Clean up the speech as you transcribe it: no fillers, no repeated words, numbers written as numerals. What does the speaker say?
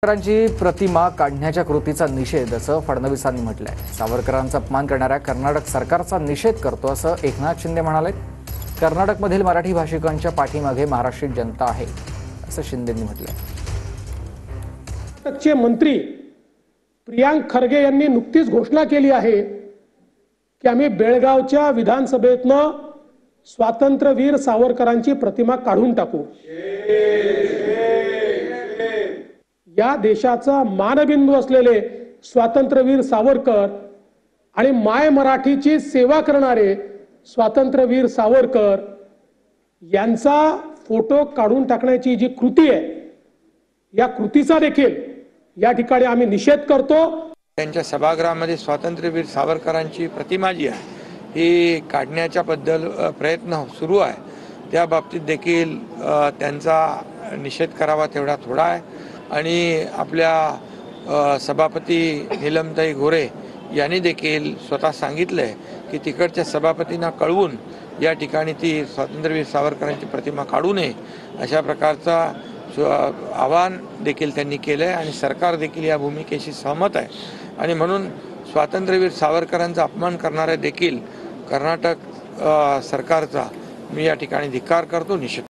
सावरकरांची प्रतिमा काढण्याच्या कृतीचा निषेध असं फडणवीसांनी म्हटलंय। सावरकरांचा अपमान करणाऱ्या कर्नाटक सरकारचा निषेध करतो असं एकनाथ शिंदे म्हणाले। कर्नाटकमधील मराठी भाषिकांच्या पाठीमागे महाराष्ट्रीय जनता आहे असं शिंदेंनी म्हटलंय। कर्नाटकचे मंत्री प्रियांक खरगे यांनी नुकतीच घोषणा केली आहे की आम्ही बेळगावच्या विधानसभेतनं स्वातंत्र्यवीर सावरकरांची प्रतिमा काढून टाकू। या देशाचा मानबिंदू असलेले स्वातंत्र्यवीर सावरकर आणि माय मराठीची सेवा करणारे स्वातंत्र्यवीर सावरकर यांचा फोटो काढून टाकण्याची जी कृती आहे, या कृतीचा देखील या ठिकाणी आम्ही निषेध करतो। त्यांच्या सभागृहामध्ये स्वातंत्र्यवीर सावरकरांची प्रतिमा जी आहे ही काढण्याच्या बद्दल प्रयत्न सुरू आहे। त्या बाबतीत देखील त्यांचा निषेध करावा तेवढा थोडा आहे आणि आपल्या सभापती नीलमताई गोरे यांनी देखील स्वतः सांगितलंय की तिकडच्या सभापतींना कळवून या ठिकाणी ती स्वातंत्र्यवीर सावरकरांची प्रतिमा काढू नये अशा प्रकारचा आवाहन देखील त्यांनी केलं आहे आणि सरकार देखील या भूमिकेशी सहमत आहे आणि म्हणून स्वातंत्र्यवीर सावरकरांचा अपमान करणारे देखील कर्नाटक सरकारचा मी या ठिकाणी धिक्कार करतो, निषेध